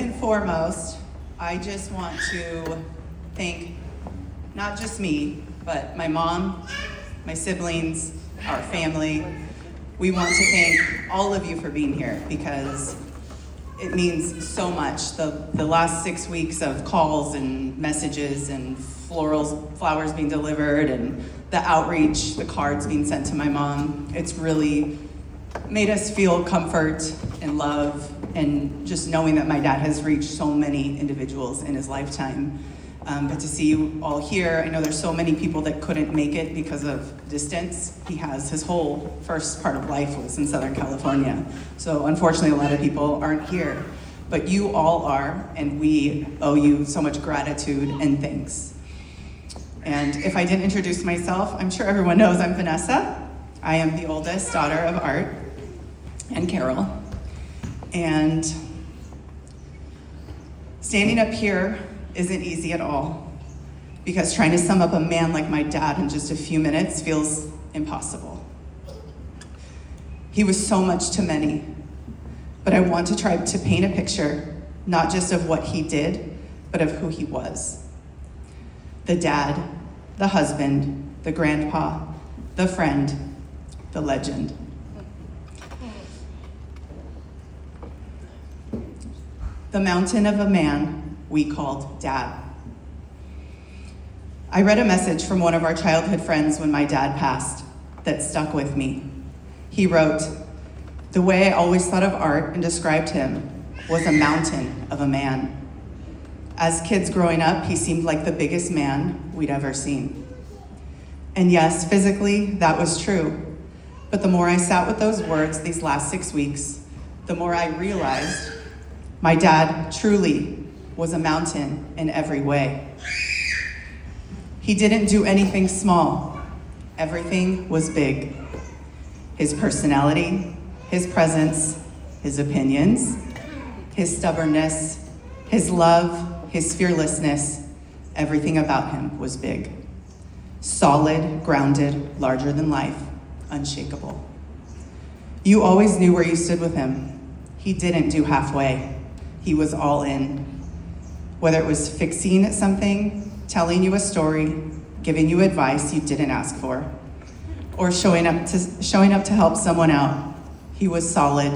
and foremost, I just want to thank not just me, but my mom, my siblings, our family. We want to thank all of you for being here because it means so much. The last 6 weeks of calls and messages and flowers being delivered and the outreach, the cards being sent to my mom, it's really made us feel comfort and love and just knowing that my dad has reached so many individuals in his lifetime. But to see you all here, I know there's so many people that couldn't make it because of distance. He has his whole first part of life was in Southern California. So unfortunately, a lot of people aren't here. But you all are, and we owe you so much gratitude and thanks. And if I didn't introduce myself, I'm sure everyone knows I'm Vanessa. I am the oldest daughter of Art and Carol. And standing up here isn't easy at all because trying to sum up a man like my dad in just a few minutes feels impossible. He was so much to many, but I want to try to paint a picture, not just of what he did, but of who he was. The dad, the husband, the grandpa, the friend, the legend. The mountain of a man we called Dad. I read a message from one of our childhood friends when my dad passed that stuck with me. He wrote, "The way I always thought of Art and described him was a mountain of a man. As kids growing up, he seemed like the biggest man we'd ever seen." And yes, physically, that was true. But the more I sat with those words these last 6 weeks, the more I realized my dad truly was a mountain in every way. He didn't do anything small. Everything was big. His personality, his presence, his opinions, his stubbornness, his love, his fearlessness, everything about him was big. Solid, grounded, larger than life, unshakable. You always knew where you stood with him. He didn't do halfway. He was all in. Whether it was fixing something, telling you a story, giving you advice you didn't ask for, or showing up to help someone out, he was solid,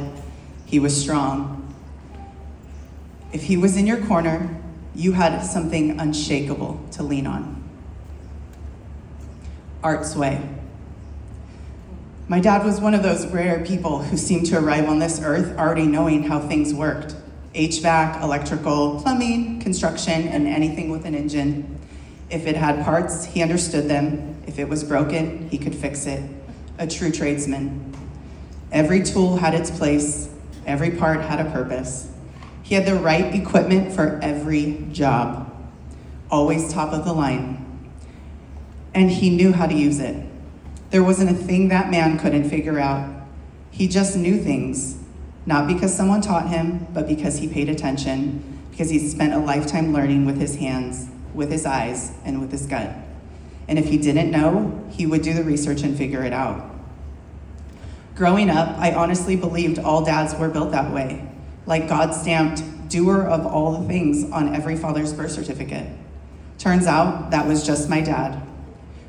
he was strong. If he was in your corner, you had something unshakable to lean on. Art's way. My dad was one of those rare people who seemed to arrive on this earth already knowing how things worked. HVAC, electrical, plumbing, construction, and anything with an engine. If it had parts, he understood them. If it was broken, he could fix it. A true tradesman. Every tool had its place. Every part had a purpose. He had the right equipment for every job. Always top of the line. And he knew how to use it. There wasn't a thing that man couldn't figure out. He just knew things. Not because someone taught him, but because he paid attention, because he spent a lifetime learning with his hands, with his eyes, and with his gut. And if he didn't know, he would do the research and figure it out. Growing up, I honestly believed all dads were built that way, like God stamped doer of all the things on every father's birth certificate. Turns out that was just my dad.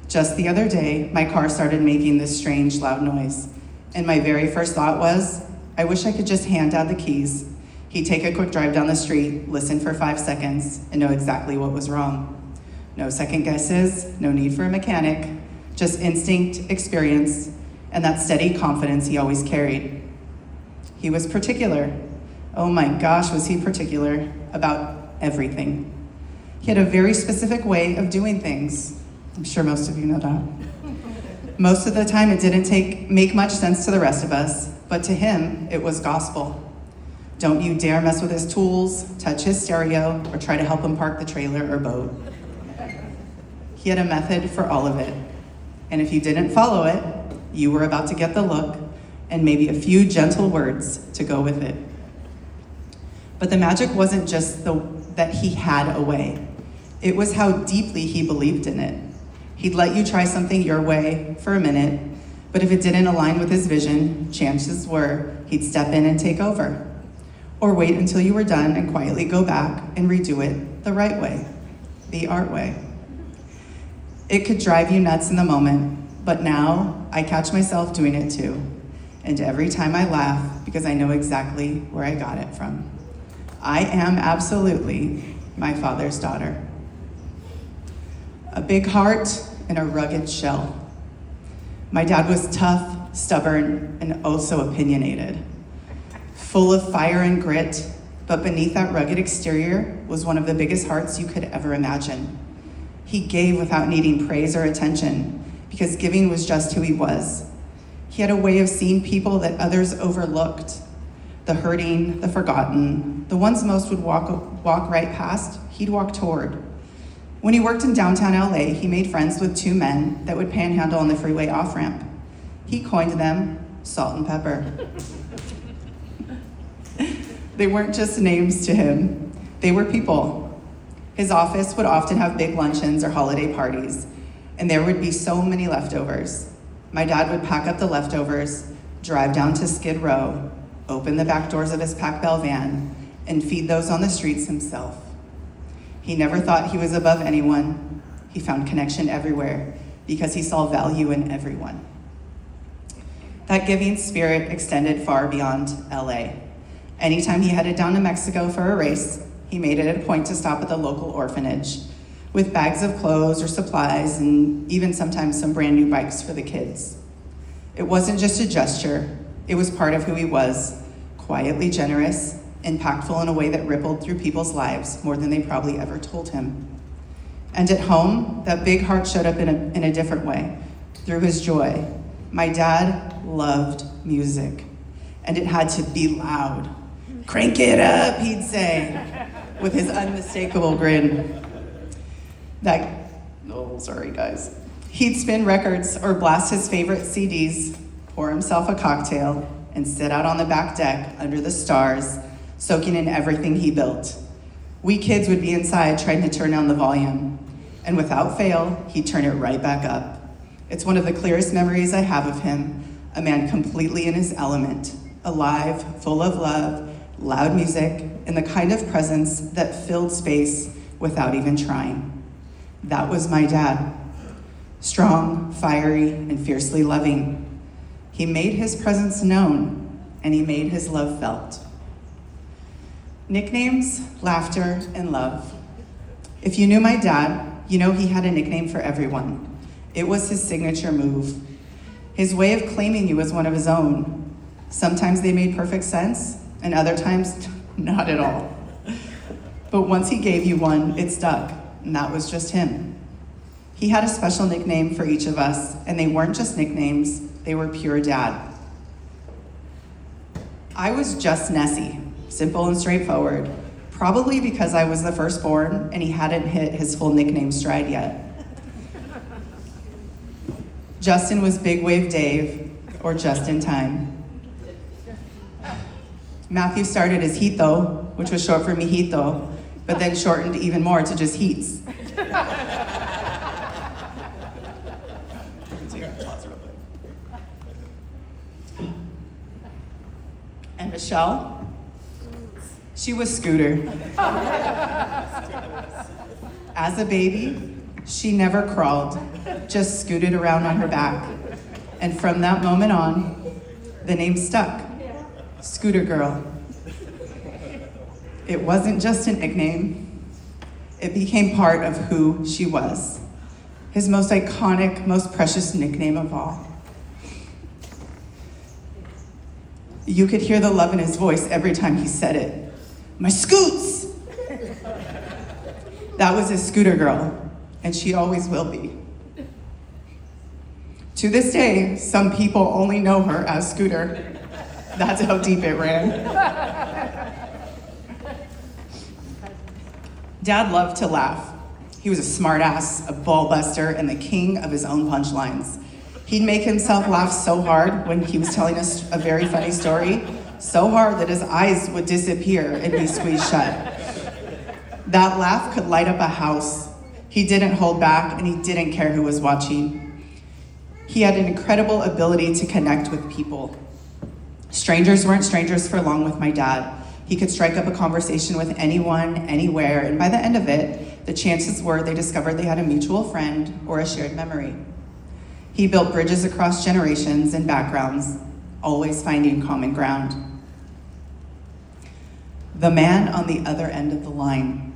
Just the other day, my car started making this strange, loud noise, and my very first thought was, I wish I could just hand Dad the keys. He'd take a quick drive down the street, listen for 5 seconds, and know exactly what was wrong. No second guesses, no need for a mechanic, just instinct, experience, and that steady confidence he always carried. He was particular. Oh my gosh, was he particular about everything. He had a very specific way of doing things. I'm sure most of you know that. Most of the time, it didn't make much sense to the rest of us, but to him, it was gospel. Don't you dare mess with his tools, touch his stereo, or try to help him park the trailer or boat. He had a method for all of it. And if you didn't follow it, you were about to get the look and maybe a few gentle words to go with it. But the magic wasn't just that he had a way. It was how deeply he believed in it. He'd let you try something your way for a minute, but if it didn't align with his vision, chances were he'd step in and take over. or wait until you were done and quietly go back and redo it the right way, the art way. It could drive you nuts in the moment, but now I catch myself doing it too. And every time I laugh because I know exactly where I got it from. I am absolutely my father's daughter. A big heart and a rugged shell. My dad was tough, stubborn, and oh so opinionated. Full of fire and grit, but beneath that rugged exterior was one of the biggest hearts you could ever imagine. He gave without needing praise or attention, because giving was just who he was. He had a way of seeing people that others overlooked. The hurting, the forgotten, the ones most would walk right past, he'd walk toward. When he worked in downtown LA, he made friends with two men that would panhandle on the freeway off-ramp. He coined them Salt and Pepper. They weren't just names to him, they were people. His office would often have big luncheons or holiday parties, and there would be so many leftovers. My dad would pack up the leftovers, drive down to Skid Row, open the back doors of his Pac Bell van, and feed those on the streets himself. He never thought he was above anyone. He found connection everywhere because he saw value in everyone. That giving spirit extended far beyond LA. Anytime he headed down to Mexico for a race, he made it a point to stop at the local orphanage with bags of clothes or supplies and even sometimes some brand new bikes for the kids. It wasn't just a gesture, it was part of who he was, quietly generous, impactful in a way that rippled through people's lives more than they probably ever told him. And at home, that big heart showed up in a different way, through his joy. My dad loved music, and it had to be loud. Crank it up, he'd say, with his unmistakable grin. Sorry guys. He'd spin records or blast his favorite CDs, pour himself a cocktail, and sit out on the back deck under the stars, soaking in everything he built. We kids would be inside trying to turn down the volume, and without fail, he'd turn it right back up. It's one of the clearest memories I have of him, a man completely in his element, alive, full of love, loud music, and the kind of presence that filled space without even trying. That was my dad. Strong, fiery, and fiercely loving. He made his presence known, and he made his love felt. Nicknames, laughter, and love. If you knew my dad, you know he had a nickname for everyone. It was his signature move. His way of claiming you as one of his own. Sometimes they made perfect sense, and other times, not at all. But once he gave you one, it stuck, and that was just him. He had a special nickname for each of us, and they weren't just nicknames, they were pure dad. I was just Nessie, simple and straightforward, probably because I was the firstborn and he hadn't hit his full nickname stride yet. Justin was Big Wave Dave, or Just in Time. Matthew started as Hito, which was short for Mijito, but then shortened even more to just Heats. And Michelle, she was Scooter. As a baby, she never crawled, just scooted around on her back. And from that moment on, the name stuck, Scooter Girl. It wasn't just a nickname, it became part of who she was. His most iconic, most precious nickname of all. You could hear the love in his voice every time he said it. My Scoots! That was his Scooter Girl, and she always will be. To this day, some people only know her as Scooter. That's how deep it ran. Dad loved to laugh. He was a smart ass, a ball buster, and the king of his own punchlines. He'd make himself laugh so hard when he was telling us a very funny story, so hard that his eyes would disappear and be squeezed shut. That laugh could light up a house. He didn't hold back, and he didn't care who was watching. He had an incredible ability to connect with people. Strangers weren't strangers for long with my dad, He could strike up a conversation with anyone, anywhere, and by the end of it, the chances were they discovered they had a mutual friend or a shared memory. He built bridges across generations and backgrounds, always finding common ground. The man on the other end of the line.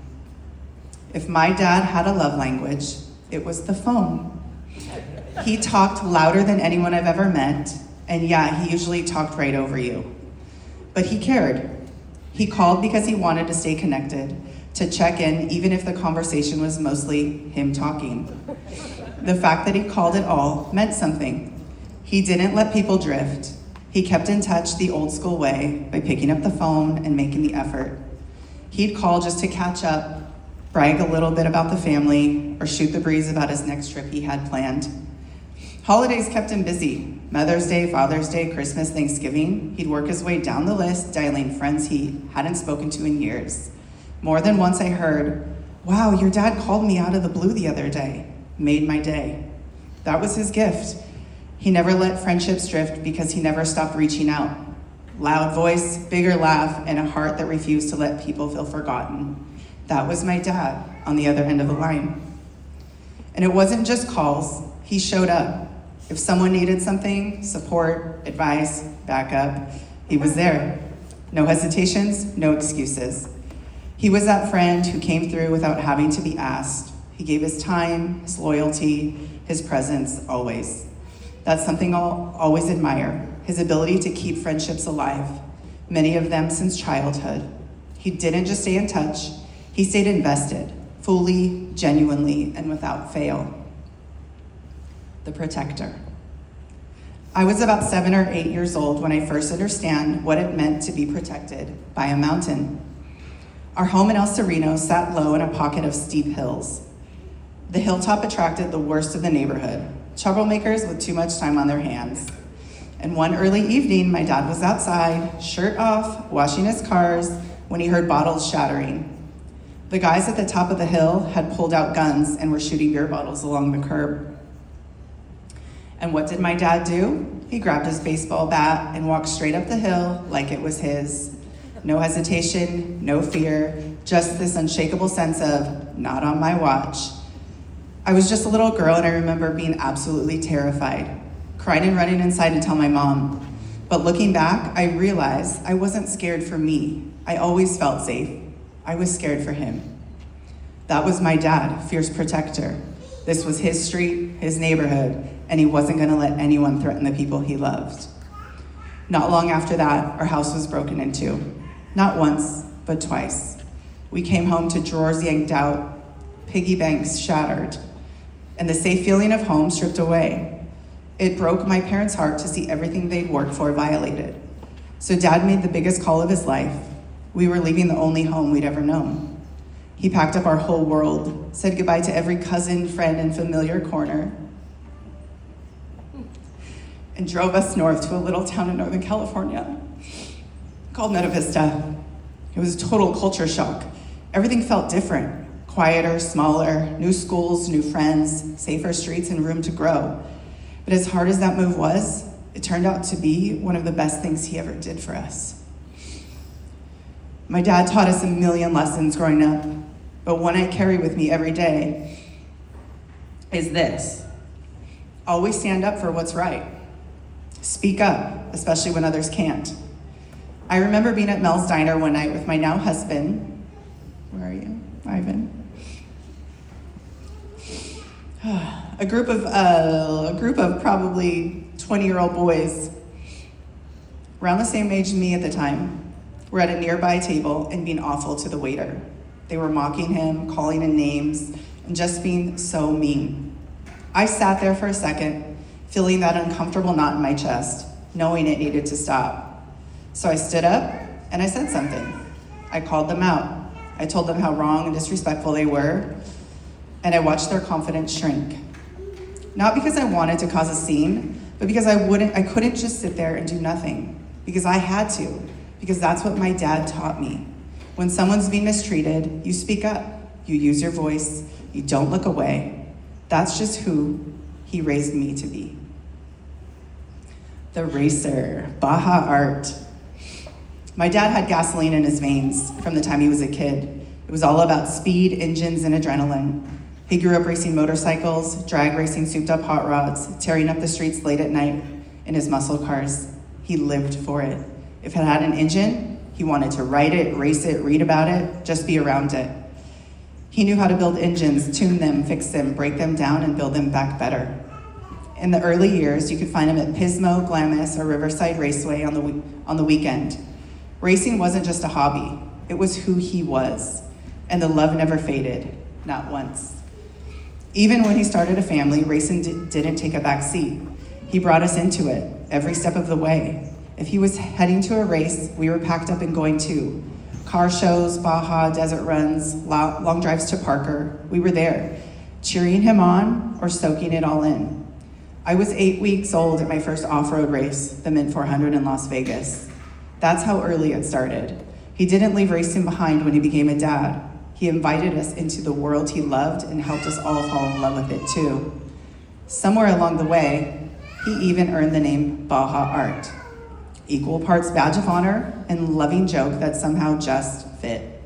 If my dad had a love language, it was the phone. He talked louder than anyone I've ever met, and yeah, he usually talked right over you. But he cared. He called because he wanted to stay connected, to check in, even if the conversation was mostly him talking. The fact that he called at all meant something. He didn't let people drift. He kept in touch the old school way by picking up the phone and making the effort. He'd call just to catch up, brag a little bit about the family, or shoot the breeze about his next trip he had planned. Holidays kept him busy. Mother's Day, Father's Day, Christmas, Thanksgiving. He'd work his way down the list, dialing friends he hadn't spoken to in years. More than once I heard, "Wow, your dad called me out of the blue the other day." Made my day. That was his gift. He never let friendships drift because he never stopped reaching out. Loud voice, bigger laugh, and a heart that refused to let people feel forgotten. That was my dad on the other end of the line. And it wasn't just calls, he showed up. If someone needed something, support, advice, backup, he was there. No hesitations, no excuses. He was that friend who came through without having to be asked. He gave his time, his loyalty, his presence, always. That's something I'll always admire, his ability to keep friendships alive, many of them since childhood. He didn't just stay in touch, he stayed invested, fully, genuinely, and without fail. The protector. I was about 7 or 8 years old when I first understood what it meant to be protected by a mountain. Our home in El Sereno sat low in a pocket of steep hills. The hilltop attracted the worst of the neighborhood, troublemakers with too much time on their hands. And one early evening, my dad was outside, shirt off, washing his cars, when he heard bottles shattering. The guys at the top of the hill had pulled out guns and were shooting beer bottles along the curb. And what did my dad do? He grabbed his baseball bat and walked straight up the hill like it was his. No hesitation, no fear, just this unshakable sense of, not on my watch. I was just a little girl and I remember being absolutely terrified, crying and running inside to tell my mom. But looking back, I realized I wasn't scared for me. I always felt safe. I was scared for him. That was my dad, fierce protector. This was his street, his neighborhood, and he wasn't gonna let anyone threaten the people he loved. Not long after that, our house was broken into. Not once, but twice. We came home to drawers yanked out, piggy banks shattered, and the safe feeling of home stripped away. It broke my parents' heart to see everything they'd worked for violated. So Dad made the biggest call of his life. We were leaving the only home we'd ever known. He packed up our whole world, said goodbye to every cousin, friend, and familiar corner, and drove us north to a little town in Northern California called Meta Vista. It was a total culture shock. Everything felt different. Quieter, smaller, new schools, new friends, safer streets, and room to grow. But as hard as that move was, it turned out to be one of the best things he ever did for us. My dad taught us a million lessons growing up, but one I carry with me every day is this: always stand up for what's right. Speak up, especially when others can't. I remember being at Mel's Diner one night with my now husband. Where are you, Ivan? A group of probably 20-year-old boys, around the same age as me at the time, were at a nearby table and being awful to the waiter. They were mocking him, calling him names, and just being so mean. I sat there for a second, feeling that uncomfortable knot in my chest, knowing it needed to stop. So I stood up and I said something. I called them out. I told them how wrong and disrespectful they were, and I watched their confidence shrink. Not because I wanted to cause a scene, but because I couldn't just sit there and do nothing, because I had to, because that's what my dad taught me. When someone's being mistreated, you speak up, you use your voice, you don't look away. That's just who he raised me to be. The racer, Baja Art. My dad had gasoline in his veins from the time he was a kid. It was all about speed, engines, and adrenaline. He grew up racing motorcycles, drag racing souped up hot rods, tearing up the streets late at night in his muscle cars. He lived for it. If it had an engine, he wanted to ride it, race it, read about it, just be around it. He knew how to build engines, tune them, fix them, break them down, and build them back better. In the early years, you could find him at Pismo, Glamis, or Riverside Raceway on the weekend. Racing wasn't just a hobby, it was who he was, and the love never faded, not once. Even when he started a family, racing didn't take a back seat. He brought us into it every step of the way. If he was heading to a race, we were packed up and going too. Car shows, Baja, desert runs, long drives to Parker, we were there, cheering him on or soaking it all in. I was 8 weeks old at my first off-road race, the Mint 400 in Las Vegas. That's how early it started. He didn't leave racing behind when he became a dad. He invited us into the world he loved and helped us all fall in love with it too. Somewhere along the way, he even earned the name Baja Art. Equal parts badge of honor and loving joke that somehow just fit.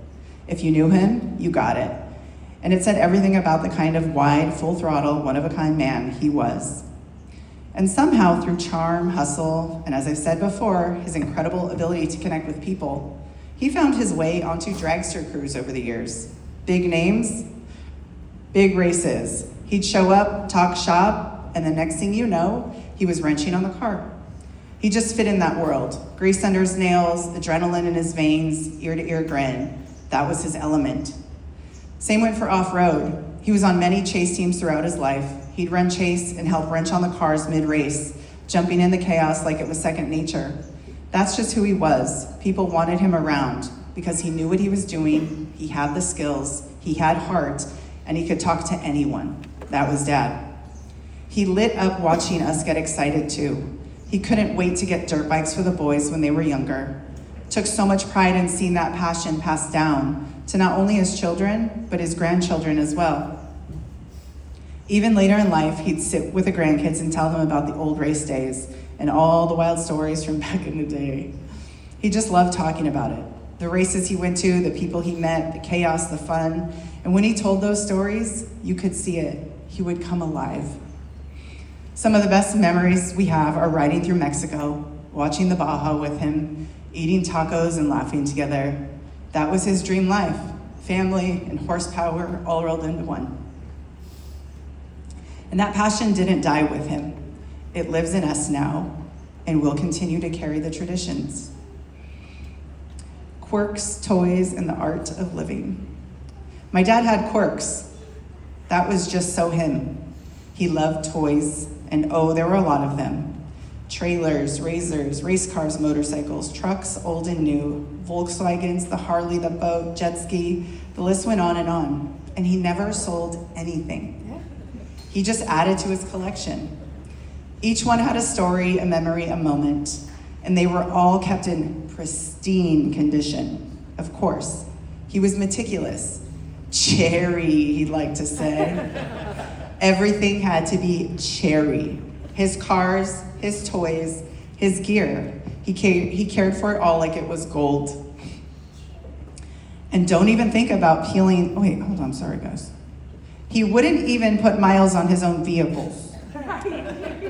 If you knew him, you got it. And it said everything about the kind of wide, full throttle, one-of-a-kind man he was. And somehow, through charm, hustle, and as I've said before, his incredible ability to connect with people, he found his way onto dragster crews over the years. Big names, big races. He'd show up, talk shop, and the next thing you know, he was wrenching on the car. He just fit in that world. Grease under his nails, adrenaline in his veins, ear-to-ear grin. That was his element. Same went for off-road. He was on many chase teams throughout his life. He'd run chase and help wrench on the cars mid-race, jumping in the chaos like it was second nature. That's just who he was. People wanted him around because he knew what he was doing, he had the skills, he had heart, and he could talk to anyone. That was Dad. He lit up watching us get excited too. He couldn't wait to get dirt bikes for the boys when they were younger. Took so much pride in seeing that passion passed down to not only his children, but his grandchildren as well. Even later in life, he'd sit with the grandkids and tell them about the old race days and all the wild stories from back in the day. He just loved talking about it. The races he went to, the people he met, the chaos, the fun. And when he told those stories, you could see it. He would come alive. Some of the best memories we have are riding through Mexico, watching the Baja with him, eating tacos and laughing together. That was his dream life, family and horsepower all rolled into one. And that passion didn't die with him. It lives in us now and will continue to carry the traditions. Quirks, toys, and the art of living. My dad had quirks. That was just so him. He loved toys, and oh, there were a lot of them. Trailers, razors, race cars, motorcycles, trucks, old and new, Volkswagens, the Harley, the boat, jet ski, the list went on. And he never sold anything. He just added to his collection. Each one had a story, a memory, a moment, and they were all kept in pristine condition. Of course, he was meticulous. Cherry, he'd like to say. Everything had to be cherry. His cars, his toys, his gear. He cared for it all like it was gold. And don't even think about peeling, wait, hold on, sorry guys. He wouldn't even put miles on his own vehicles.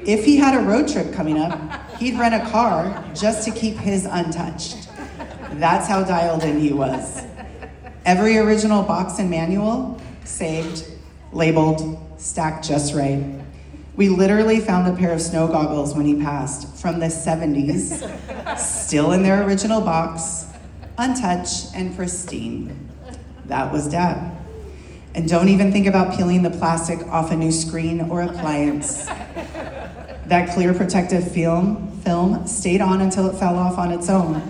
If he had a road trip coming up, he'd rent a car just to keep his untouched. That's how dialed in he was. Every original box and manual, saved, labeled, stacked just right. We literally found a pair of snow goggles when he passed from the 70s, still in their original box, untouched and pristine. That was Dad. And don't even think about peeling the plastic off a new screen or appliance. That clear protective film stayed on until it fell off on its own.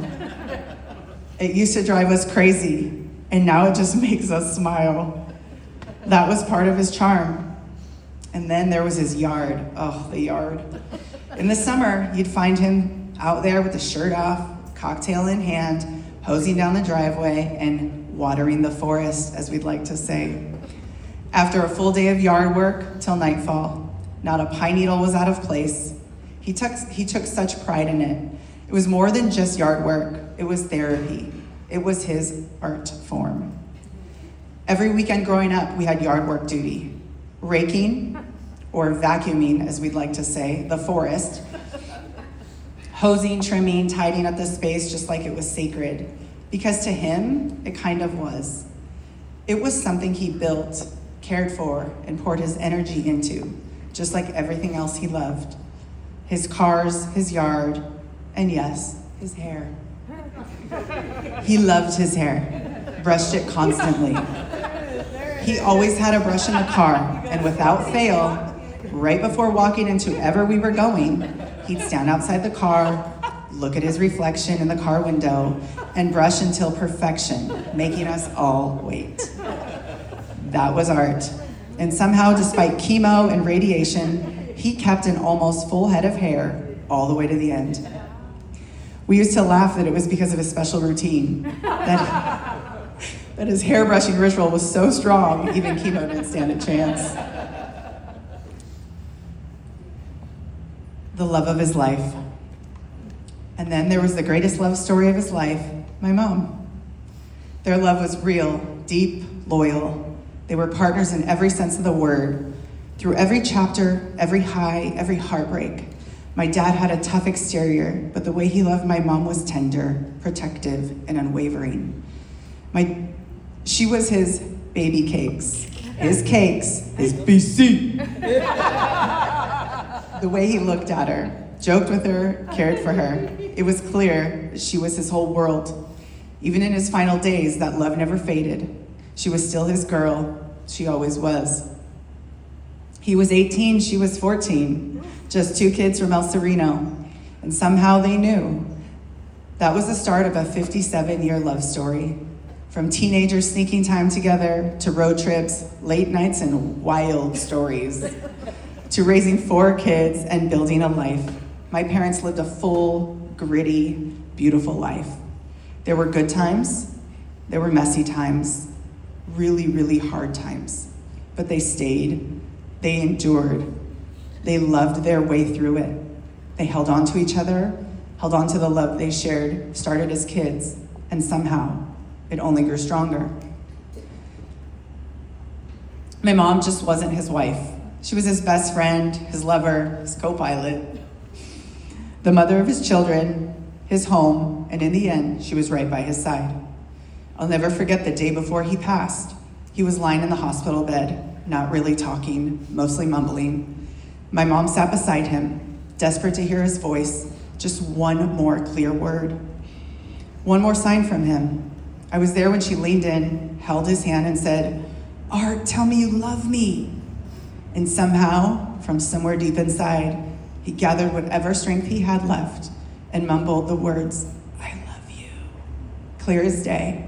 It used to drive us crazy, and now it just makes us smile. That was part of his charm. And then there was his yard. Oh, the yard. In the summer, you'd find him out there with the shirt off, cocktail in hand, hosing down the driveway, and watering the forest, as we'd like to say. After a full day of yard work till nightfall, not a pine needle was out of place. He took such pride in it, It was more than just yard work. It was therapy. It was his art form. Every weekend growing up, we had yard work duty. Raking, or vacuuming, as we'd like to say, the forest. Hosing, trimming, tidying up the space just like it was sacred. Because to him, it kind of was. It was something he built, cared for, and poured his energy into, just like everything else he loved. His cars, his yard, and yes, his hair. He loved his hair, brushed it constantly. He always had a brush in the car, and without fail, right before walking into ever we were going, he'd stand outside the car, look at his reflection in the car window, and brush until perfection, making us all wait. That was art. And somehow, despite chemo and radiation, he kept an almost full head of hair all the way to the end. We used to laugh that it was because of his special routine, that his hair brushing ritual was so strong, even chemo didn't stand a chance. The love of his life. And then there was the greatest love story of his life, my mom. Their love was real, deep, loyal. They were partners in every sense of the word. Through every chapter, every high, every heartbreak. My dad had a tough exterior, but the way he loved my mom was tender, protective, and unwavering. She was his baby cakes, his BC. The way he looked at her, joked with her, cared for her. It was clear she was his whole world. Even in his final days, that love never faded. She was still his girl. She always was. He was 18, she was 14. Just 2 kids from El Sereno. And somehow they knew. That was the start of a 57-year love story. From teenagers sneaking time together, to road trips, late nights, and wild stories, to raising 4 kids and building a life. My parents lived a full, gritty, beautiful life. There were good times, there were messy times, really, really hard times. But they stayed, they endured, they loved their way through it. They held on to each other, held on to the love they shared, started as kids, and somehow it only grew stronger. My mom just wasn't his wife. She was his best friend, his lover, his co-pilot, the mother of his children, his home, and in the end, she was right by his side. I'll never forget the day before he passed. He was lying in the hospital bed, not really talking, mostly mumbling. My mom sat beside him, desperate to hear his voice, just one more clear word. One more sign from him. I was there when she leaned in, held his hand, and said, "Art, tell me you love me." And somehow, from somewhere deep inside, he gathered whatever strength he had left and mumbled the words, "I love you," clear as day.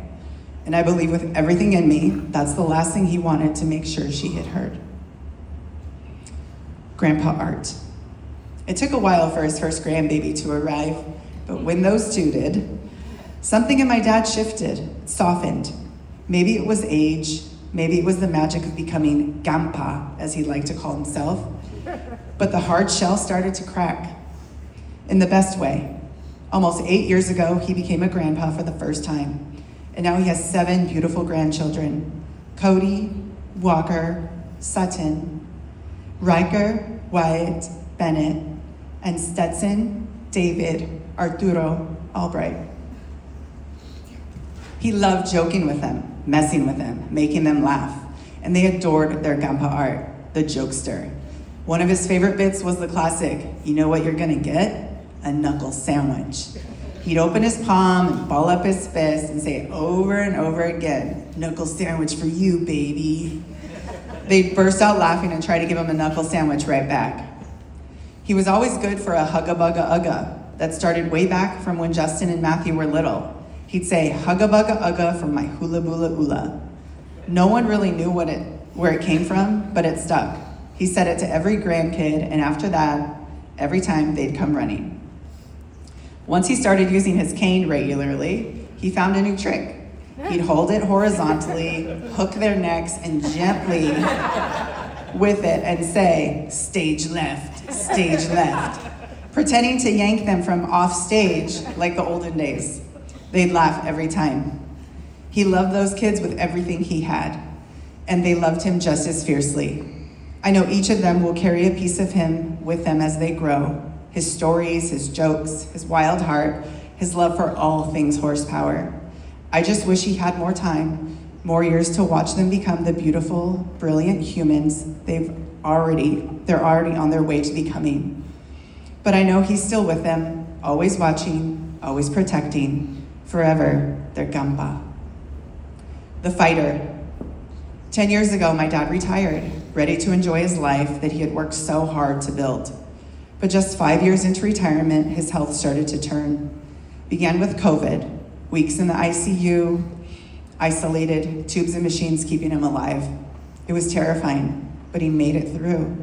And I believe with everything in me, that's the last thing he wanted to make sure she had heard. Grandpa Art. It took a while for his first grandbaby to arrive, but when those two did, something in my dad shifted, softened. Maybe it was age, maybe it was the magic of becoming Gampa, as he liked to call himself. But the hard shell started to crack, in the best way. Almost 8 years ago, he became a grandpa for the first time. And now he has 7 beautiful grandchildren. Cody, Walker, Sutton, Riker, Wyatt, Bennett, and Stetson, David, Arturo, Albright. He loved joking with them, messing with them, making them laugh. And they adored their Grandpa Art, the jokester. One of his favorite bits was the classic, "You know what you're gonna get? A knuckle sandwich." He'd open his palm and ball up his fist and say over and over again, "Knuckle sandwich for you, baby." They'd burst out laughing and try to give him a knuckle sandwich right back. He was always good for a hugga bugga ugga that started way back from when Justin and Matthew were little. He'd say, "Hugga bugga ugga from my hula bula ula." No one really knew where it came from, but it stuck. He said it to every grandkid, and after that, every time they'd come running. Once he started using his cane regularly, he found a new trick. He'd hold it horizontally, hook their necks, and gently with it and say, "Stage left, stage left." pretending to yank them from off stage like the olden days. They'd laugh every time. He loved those kids with everything he had, and they loved him just as fiercely. I know each of them will carry a piece of him with them as they grow. His stories, his jokes, his wild heart, his love for all things horsepower. I just wish he had more time, more years to watch them become the beautiful, brilliant humans they're already on their way to becoming. But I know he's still with them, always watching, always protecting, forever their Gampa. The fighter. 10 years ago, my dad retired, ready to enjoy his life that he had worked so hard to build. But just 5 years into retirement, his health started to turn. Began with COVID, weeks in the ICU, isolated, tubes and machines keeping him alive. It was terrifying, but he made it through.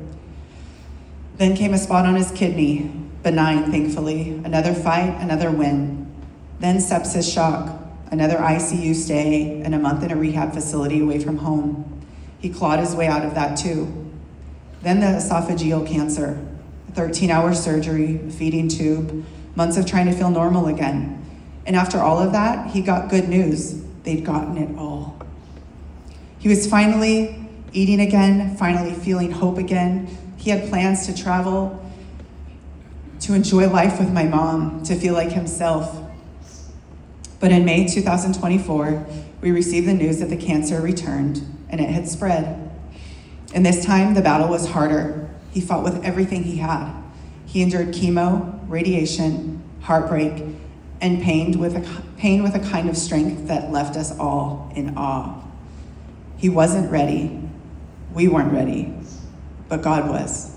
Then came a spot on his kidney, benign, thankfully. Another fight, another win. Then sepsis shock, another ICU stay, and a month in a rehab facility away from home. He clawed his way out of that too. Then the esophageal cancer, 13-hour surgery, feeding tube, months of trying to feel normal again. And after all of that, he got good news. They'd gotten it all. He was finally eating again, finally feeling hope again. He had plans to travel, to enjoy life with my mom, to feel like himself. But in May 2024, we received the news that the cancer returned and it had spread. And this time, the battle was harder. He fought with everything he had. He endured chemo, radiation, heartbreak, and pain with a kind of strength that left us all in awe. He wasn't ready. We weren't ready, but God was.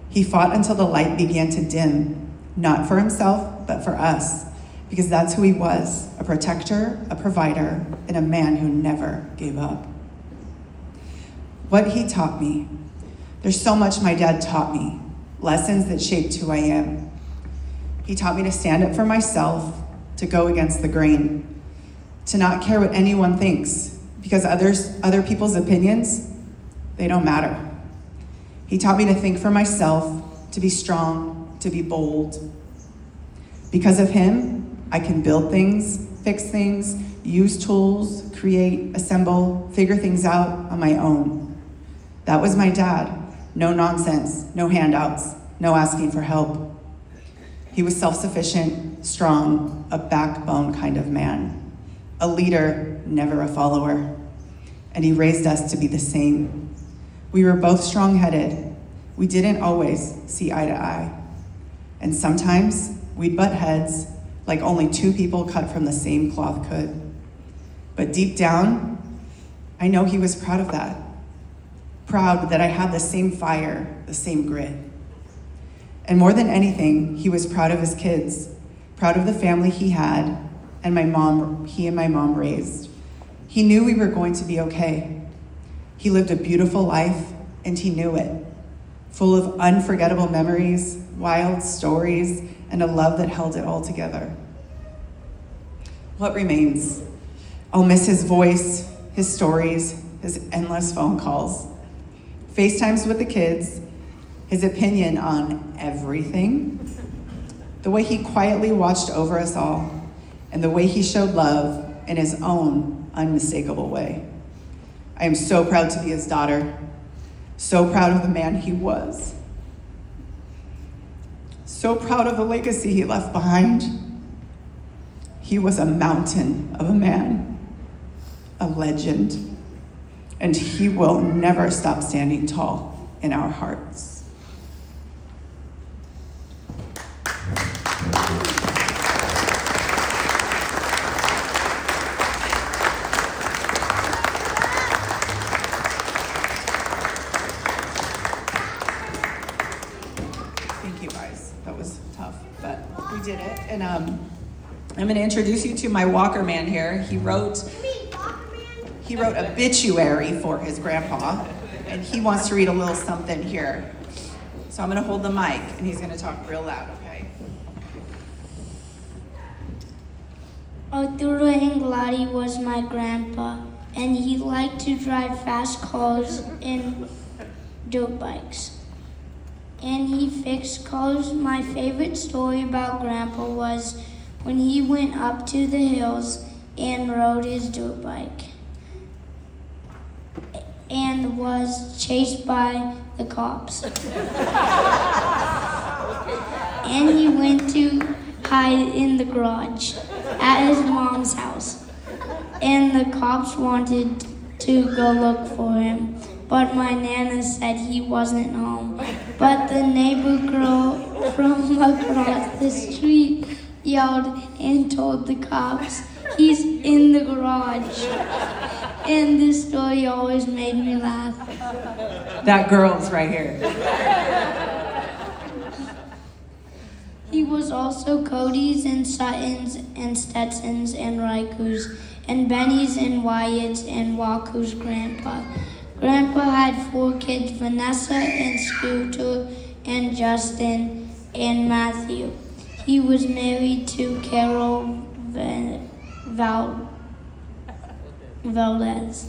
He fought until the light began to dim, not for himself, but for us, because that's who he was, a protector, a provider, and a man who never gave up. What he taught me. There's so much my dad taught me, lessons that shaped who I am. He taught me to stand up for myself, to go against the grain, to not care what anyone thinks, because other people's opinions, they don't matter. He taught me to think for myself, to be strong, to be bold. Because of him, I can build things, fix things, use tools, create, assemble, figure things out on my own. That was my dad. No nonsense, no handouts, no asking for help. He was self-sufficient, strong, a backbone kind of man. A leader, never a follower. And he raised us to be the same. We were both strong-headed. We didn't always see eye to eye. And sometimes we'd butt heads like only two people cut from the same cloth could. But deep down, I know he was proud of that. Proud that I had the same fire, the same grit. And more than anything, he was proud of his kids, proud of the family he had, and he and my mom raised. He knew we were going to be okay. He lived a beautiful life, and he knew it, full of unforgettable memories, wild stories, and a love that held it all together. What remains? I'll miss his voice, his stories, his endless phone calls, FaceTimes with the kids, his opinion on everything, the way he quietly watched over us all, and the way he showed love in his own unmistakable way. I am so proud to be his daughter, so proud of the man he was, so proud of the legacy he left behind. He was a mountain of a man, a legend, and he will never stop standing tall in our hearts. Thank you guys. That was tough, but we did it. And I'm going to introduce you to my Walker man here. He wrote obituary for his grandpa, and he wants to read a little something here. So I'm going to hold the mic, and he's going to talk real loud, okay? Arturo Anglade was my grandpa, and he liked to drive fast cars and dirt bikes. and he fixed cars. My favorite story about Grandpa was when he went up to the hills and rode his dirt bike and was chased by the cops. And he went to hide in the garage at his mom's house. And the cops wanted to go look for him, but my Nana said he wasn't home. But the neighbor girl from across the street yelled and told the cops he's in the garage. And this story always made me laugh. That girl's right here. He was also Cody's and Sutton's and Stetson's and Riku's and Benny's and Wyatt's and Waku's grandpa. Grandpa had 4 kids, Vanessa and Scooter and Justin and Matthew. He was married to Carol Valdez,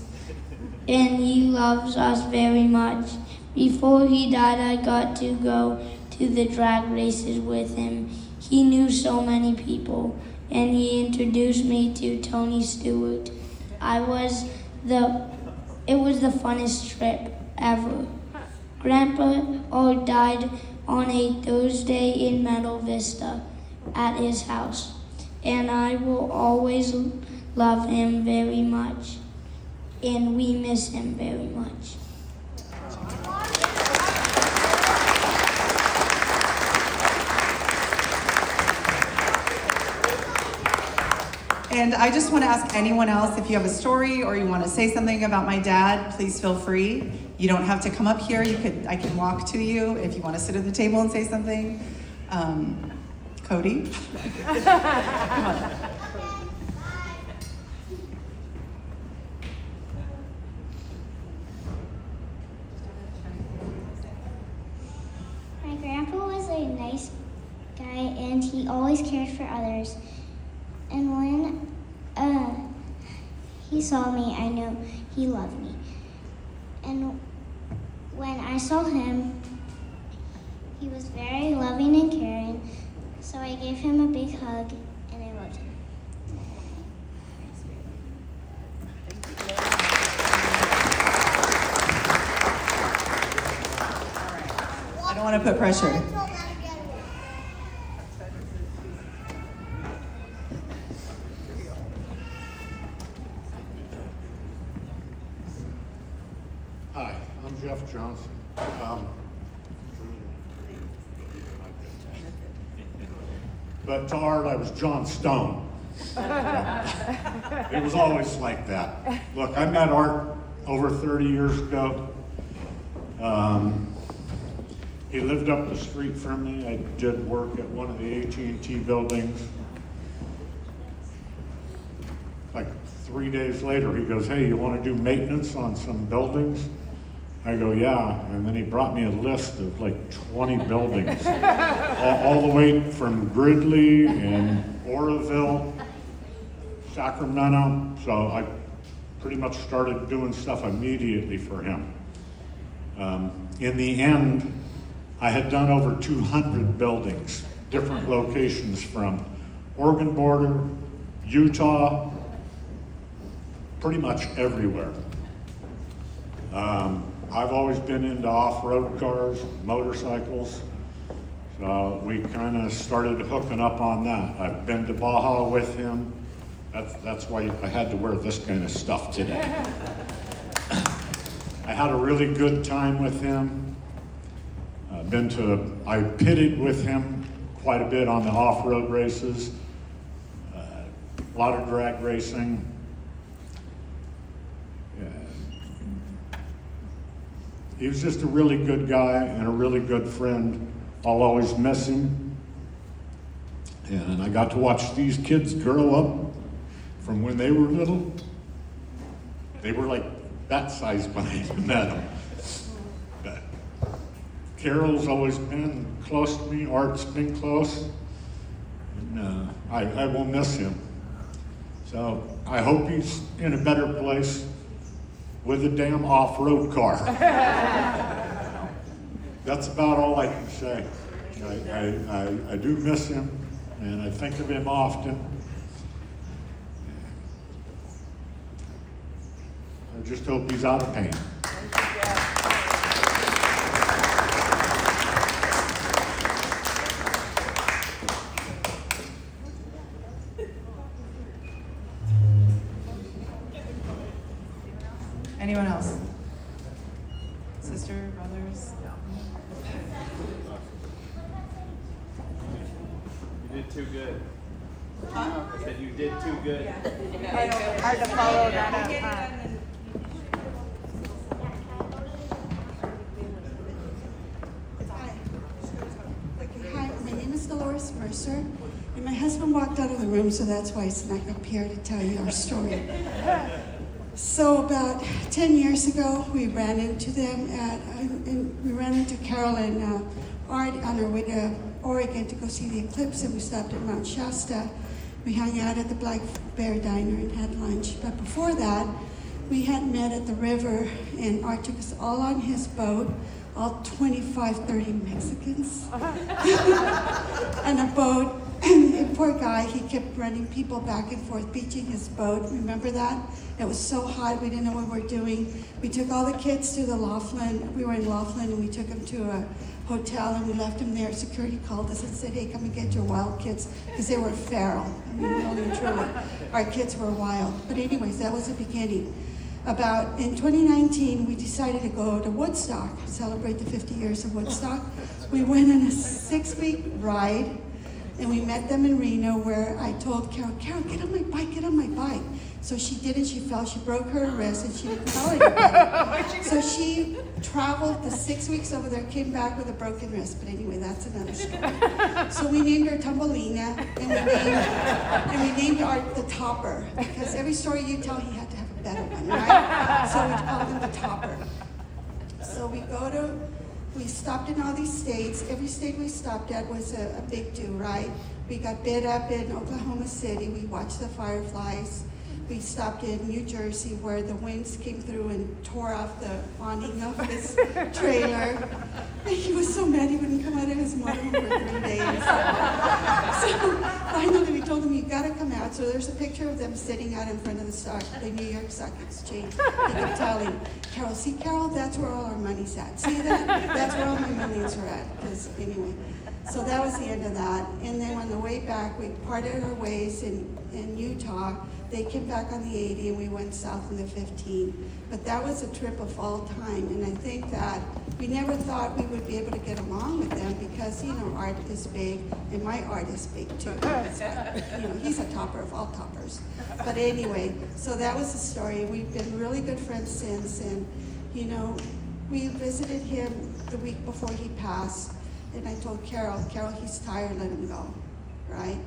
and he loves us very much. Before he died, I got to go to the drag races with him. He knew so many people, and he introduced me to Tony Stewart. It was the funnest trip ever. Grandpa died on a Thursday in Meadow Vista at his house, and I will always love him very much, and we miss him very much. And I just want to ask anyone else, if you have a story or you want to say something about my dad, please feel free. You don't have to come up here. I can walk to you if you want to sit at the table and say something. Cody? Come on. My grandpa was a nice guy and he always cared for others. And when he saw me, I knew he loved me. And when I saw him, he was very loving and caring. So I gave him a big hug and I loved him. I don't want to put pressure. Hi, I'm Jeff Johnson. But to Art, I was John Stone. It was always like that. Look, I met Art over 30 years ago. He lived up the street from me. I did work at one of the AT&T buildings. Like 3 days later, he goes, "Hey, you want to do maintenance on some buildings?" I go, "Yeah," and then he brought me a list of like 20 buildings, all the way from Gridley and Oroville, Sacramento, so I pretty much started doing stuff immediately for him. In the end, I had done over 200 buildings, different locations from Oregon border, Utah, pretty much everywhere. I've always been into off-road cars, motorcycles, so we kind of started hooking up on that. I've been to Baja with him. That's why I had to wear this kind of stuff today. I had a really good time with him. I pitted with him quite a bit on the off-road races, a lot of drag racing. He was just a really good guy and a really good friend. I'll always miss him. And I got to watch these kids grow up from when they were little. They were like that size when I met them. But Carol's always been close to me. Art's been close. And I will miss him. So I hope he's in a better place with a damn off-road car. that's about all I can say. I do miss him, and I think of him often. I just hope he's out of pain. Anyone else? Sister, brothers? You did too good. I said you did too good. Hard to follow that up, huh? Hi, my name is Dolores Mercer, and my husband walked out of the room, so that's why I snuck up here to tell you our story. So about 10 years ago, we ran into them we ran into Carol and Art on our way to Oregon to go see the eclipse, and we stopped at Mount Shasta. We hung out at the Black Bear Diner and had lunch. But before that, we had met at the river, and Art took us all on his boat, all 25, 30 Mexicans, on a boat. And poor guy, he kept running people back and forth, beaching his boat. Remember that? It was so hot, we didn't know what we were doing. We took all the kids to the Laughlin. We were in Laughlin, and we took them to a hotel, and we left them there. Security called us and said, hey, come and get your wild kids, because they were feral. I mean, really and truly, our kids were wild. But anyways, that was the beginning. In 2019, we decided to go to Woodstock, celebrate the 50 years of Woodstock. We went on a 6-week ride, and we met them in Reno, where I told Carol, get on my bike, get on my bike. So she did it, she fell, she broke her wrist, and she didn't tell anybody. So she traveled the 6 weeks over there, came back with a broken wrist. But anyway, that's another story. So we named her Tumbelina, and we named Art the Topper, because every story you tell, he had to have a better one, right? So we called him the Topper. So we stopped in all these states. Every state we stopped at was a big do, right? We got bid up in Oklahoma City. We watched the fireflies. We stopped in New Jersey, where the winds came through and tore off the awning of his trailer. And he was so mad he wouldn't come out of his motorhome for 3 days. So finally we told him, you gotta come out. So there's a picture of them sitting out in front of the New York Stock Exchange. He kept telling Carol, see Carol, that's where all our money's at. See that? That's where all my monies are at. Because anyway, so that was the end of that. And then on the way back, we parted our ways in Utah. They came back on the 80 and we went south in the 15. But that was a trip of all time. And I think that we never thought we would be able to get along with them because, Art is big and my Art is big too. He's a topper of all toppers. But anyway, so that was the story. We've been really good friends since. And, we visited him the week before he passed. And I told Carol, he's tired, let him go, right?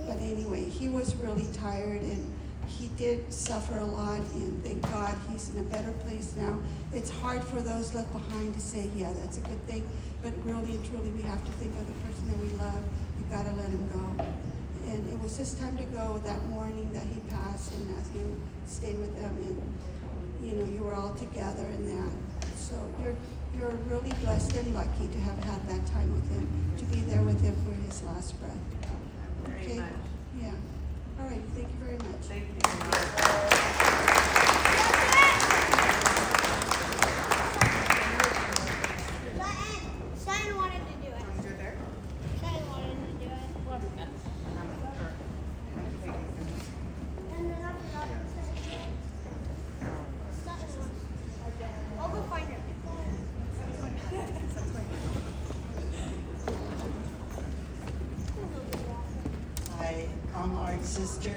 But anyway, he was really tired, and he did suffer a lot, and thank God he's in a better place now. It's hard for those left behind to say, yeah, that's a good thing, but really and truly, we have to think of the person that we love. You gotta let him go. And it was his time to go that morning that he passed, and Matthew stayed with them, and you were all together in that. So you're really blessed and lucky to have had that time with him, to be there with him for his last breath. Okay? Yeah. All right. Thank you very much. Thank you. Shine wanted to do it. Shine wanted to do it. And then after that, I'll go find her. I'm Art's sister.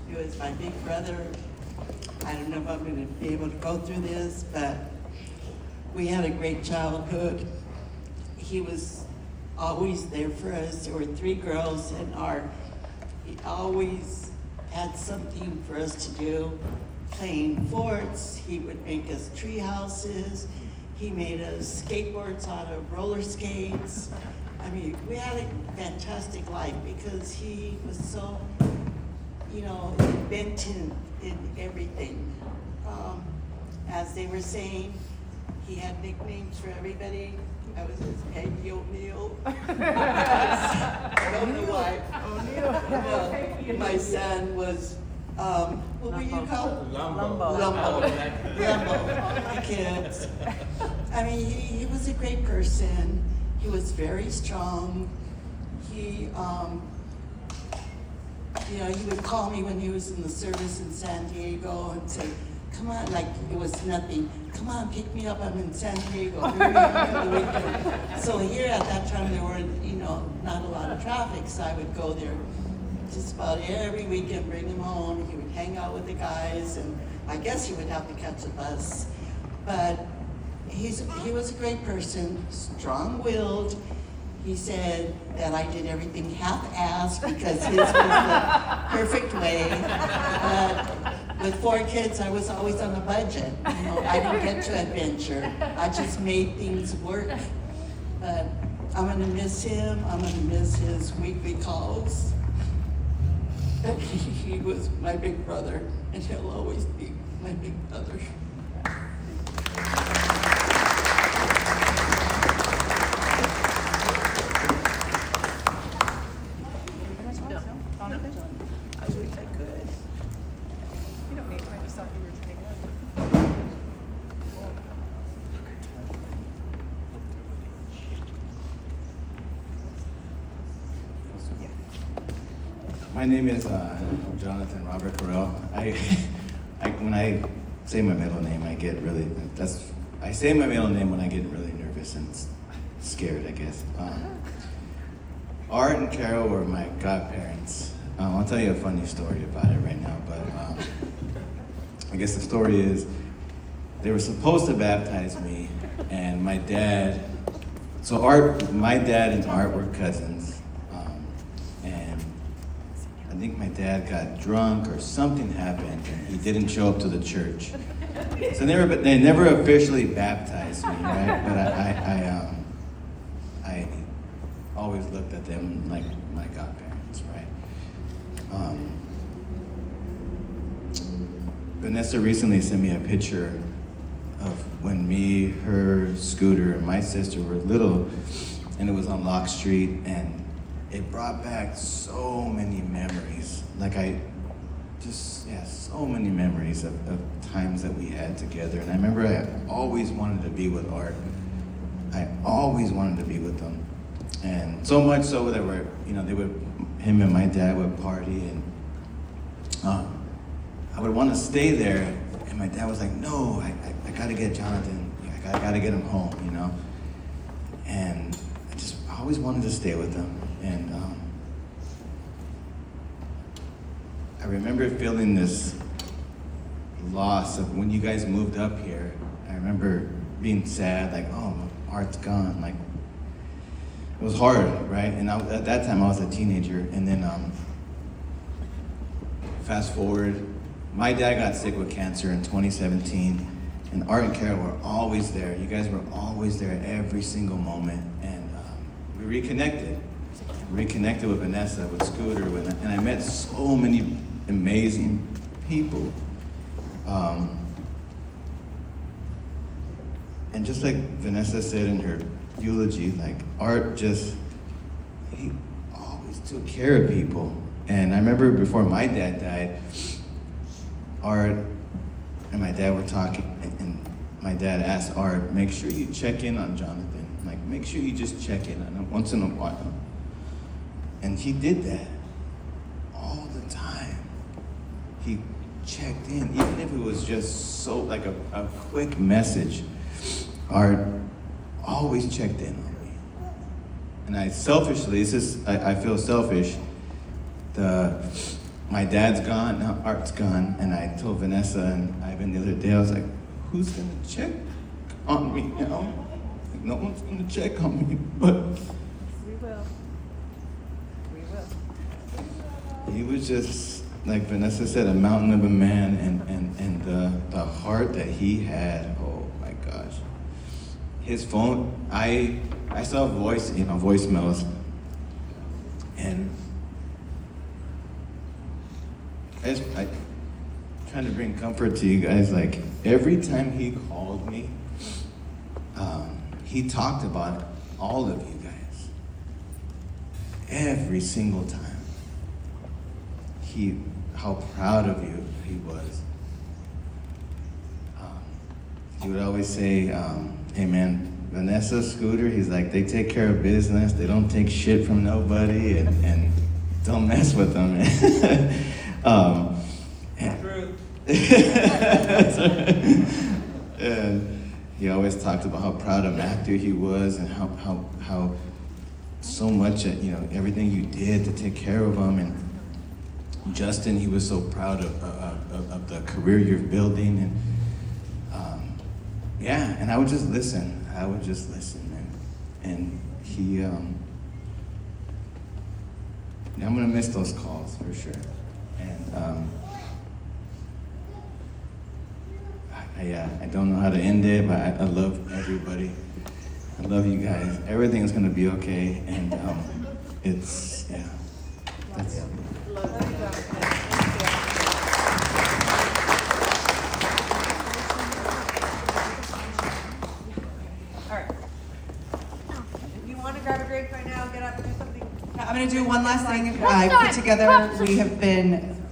He was my big brother. I don't know if I'm going to be able to go through this, but we had a great childhood. He was always there for us. There were 3 girls and Art. He always had something for us to do. Playing forts, he would make us tree houses. He made us skateboards out of roller skates. I mean, we had a fantastic life because he was so, inventive in everything. As they were saying, He had nicknames for everybody. I was his Peggy O'Neill. I don't know why. Well, my son was, what were you called? Lumbo. The kids. I mean, he was a great person. He was very strong. He, you know, he would call me when he was in the service in San Diego and say, come on, like it was nothing. Come on, pick me up, I'm in San Diego. So here at that time there were, you know, not a lot of traffic, so I would go there just about every weekend, bring him home. He would hang out with the guys, and I guess he would have to catch a bus. But he was a great person, strong-willed. He said that I did everything half-assed because his was the perfect way. But with 4 kids, I was always on a budget. You know, I didn't get to adventure. I just made things work. But I'm gonna miss him. I'm gonna miss his weekly calls. He was my big brother, and he'll always be my big brother. I wish I could. You don't need to make yourself your My name is Jonathan Robert Carell. When I say my middle name, I say my middle name when I get really nervous and scared, I guess. Art and Carol were my godparents. I'll tell you a funny story about it right now, but I guess the story is they were supposed to baptize me, and my dad and Art were cousins, and I think my dad got drunk or something happened, and he didn't show up to the church. So they never officially baptized me, right? But I always looked at them like my godparents, right? Vanessa recently sent me a picture of when me, her, Scooter, and my sister were little, and it was on Lock Street, and it brought back so many memories. So many memories of times that we had together. And I remember I always wanted to be with Art. I always wanted to be with them. And so much so that him and my dad would party, and I would want to stay there, and my dad was like, no, I gotta get Jonathan, I gotta get him home, you know? And I always wanted to stay with them. And I remember feeling this loss of when you guys moved up here. I remember being sad, like, oh, Art's gone. Like, it was hard, right? And at that time, I was a teenager. And then fast forward, my dad got sick with cancer in 2017, and Art and Carol were always there. You guys were always there every single moment, and we reconnected. Reconnected with Vanessa, with Scooter, and I met so many amazing people. And just like Vanessa said in her eulogy, like Art he always took care of people. And I remember before my dad died, Art and my dad were talking, and my dad asked Art, make sure you check in on Jonathan. Like, make sure you just check in on him once in a while. And he did that all the time. He checked in, even if it was just so, like a quick message. Art always checked in on me. And I selfishly, I feel selfish. My dad's gone, now Art's gone, and I told Vanessa and Ivan the other day, I was like, who's gonna check on me, you know? Like, no one's gonna check on me, but We will. he was just, like Vanessa said, a mountain of a man, and the heart that he had, oh my gosh. His phone, I saw voicemails, and I trying to bring comfort to you guys, like every time he called me, he talked about all of you guys every single time. How proud of you he was. He would always say, hey man, Vanessa, Scooter, he's like, they take care of business, they don't take shit from nobody, and don't mess with them. And he always talked about how proud of Matthew he was, and how so much, everything you did to take care of him. And Justin, he was so proud of the career you're building. And and I would just listen. And he, I'm gonna miss those calls for sure. And I don't know how to end it, but I love everybody. I love you guys. Everything's gonna be okay. And that's it. I'm going to do one last thing. I put together, we have been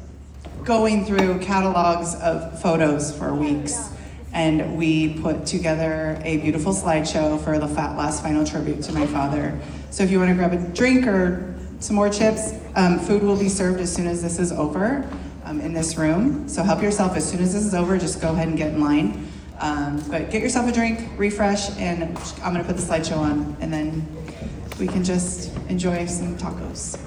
going through catalogs of photos for weeks, and we put together a beautiful slideshow for the last final tribute to my father. So if you want to grab a drink or some more chips, food will be served as soon as this is over in this room. So help yourself as soon as this is over, just go ahead and get in line. But get yourself a drink, refresh, and I'm going to put the slideshow on, and then we can just enjoy some tacos.